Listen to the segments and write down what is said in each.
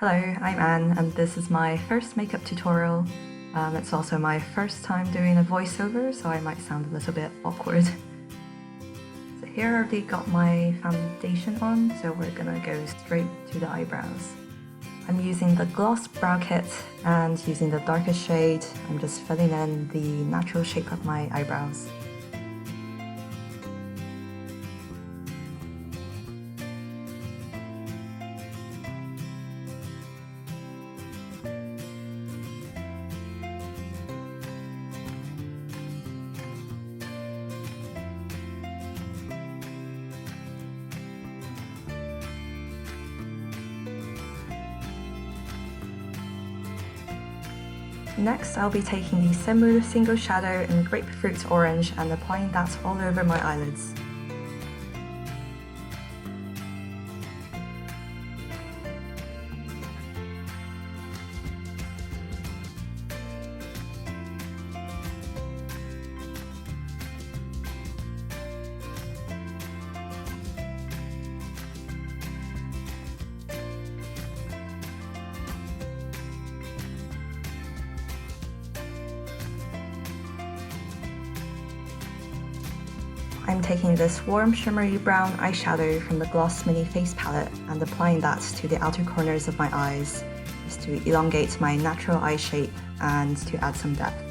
Hello, I'm Anne, and this is my first makeup tutorial. It's also my first time doing a voiceover, so I might sound a little bit awkward. So here I already got my foundation on, so we're gonna go straight to the eyebrows. I'm using the gloss brow kit, and using the darkest shade, I'm just filling in the natural shape of my eyebrows. Next, I'll be taking the Smooth Single Shadow in Grapefruit Orange and applying that all over my eyelids. I'm taking this warm shimmery brown eyeshadow from the Gloss Mini Face Palette and applying that to the outer corners of my eyes, just to elongate my natural eye shape and to add some depth.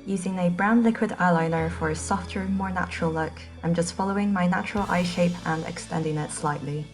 Using a brown liquid eyeliner for a softer, more natural look, I'm just following my natural eye shape and extending it slightly.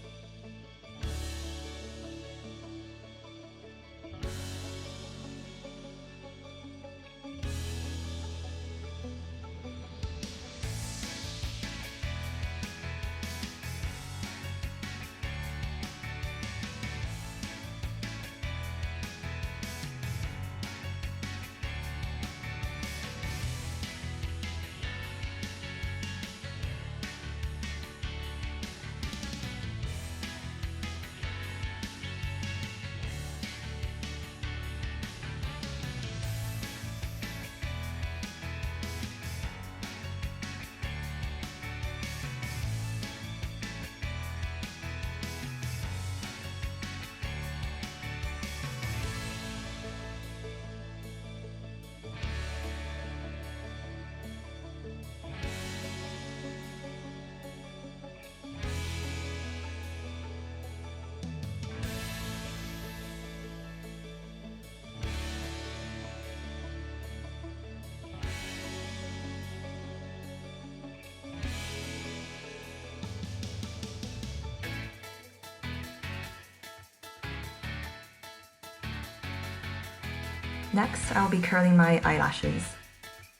Next, I'll be curling my eyelashes.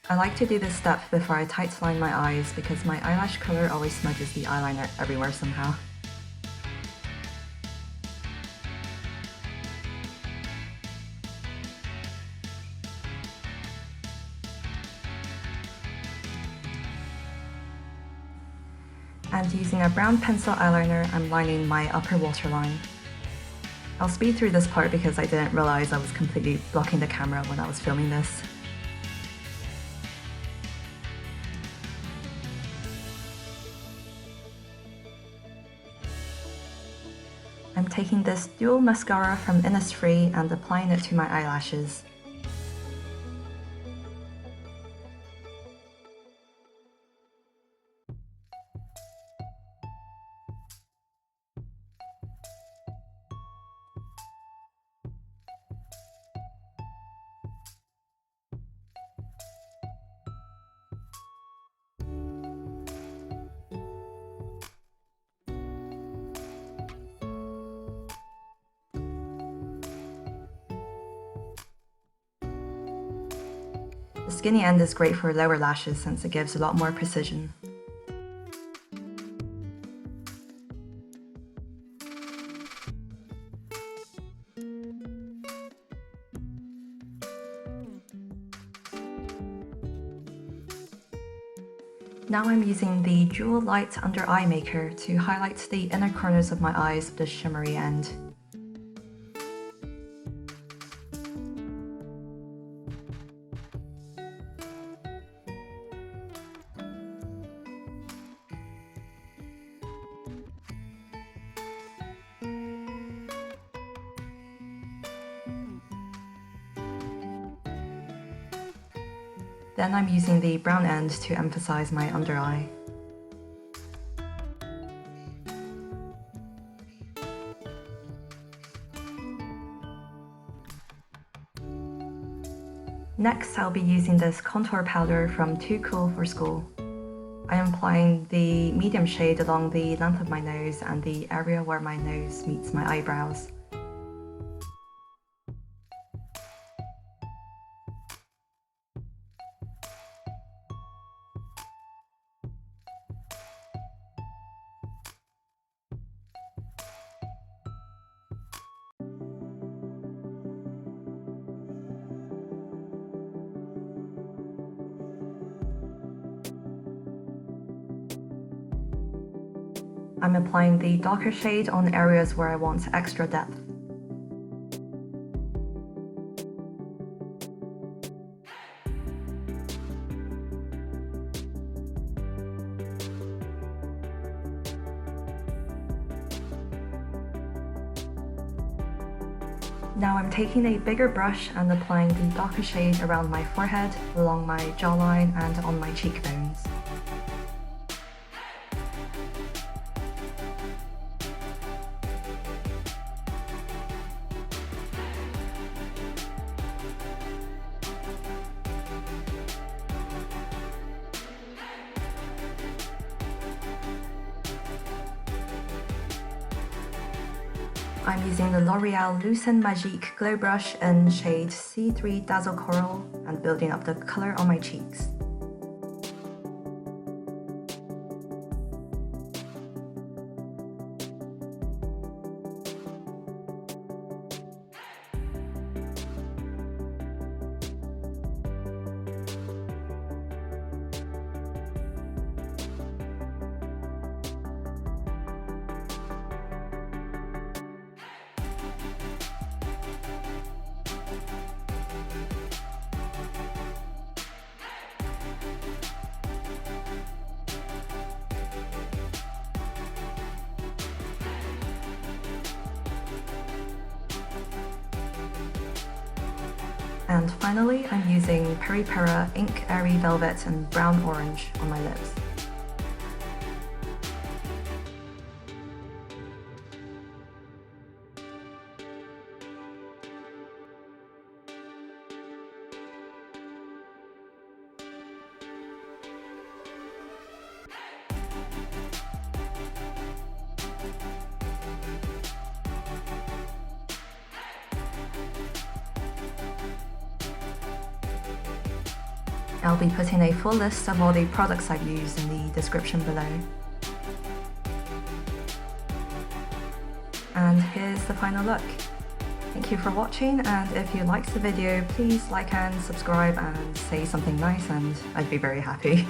I like to do this step before I tight line my eyes because my eyelash color always smudges the eyeliner everywhere somehow. And using a brown pencil eyeliner, I'm lining my upper waterline. I'll speed through this part because I didn't realize I was completely blocking the camera when I was filming this. I'm taking this dual mascara from Innisfree and applying it to my eyelashes. skinny end is great for lower lashes since it gives a lot more precision. Now I'm using the Dual Light Under Eye Maker to highlight the inner corners of my eyes with the shimmery end. Then I'm using the brown end to emphasize my under eye. Next, I'll be using this contour powder from Too Cool for School. I am applying the medium shade along the length of my nose and the area where my nose meets my eyebrows. I'm applying the darker shade on areas where I want extra depth. Now I'm taking a bigger brush and applying the darker shade around my forehead, along my jawline and on my cheekbones. I'm using the L'Oreal Lucent Magique Glow Brush in shade C3 Dazzle Coral and building up the colour on my cheeks. And finally, I'm using Peripera Ink Airy Velvet and Brown Orange on my lips. I'll be putting a full list of all the products I've used in the description below. And here's the final look. Thank you for watching, and if you liked the video, please like and subscribe and say something nice and I'd be very happy.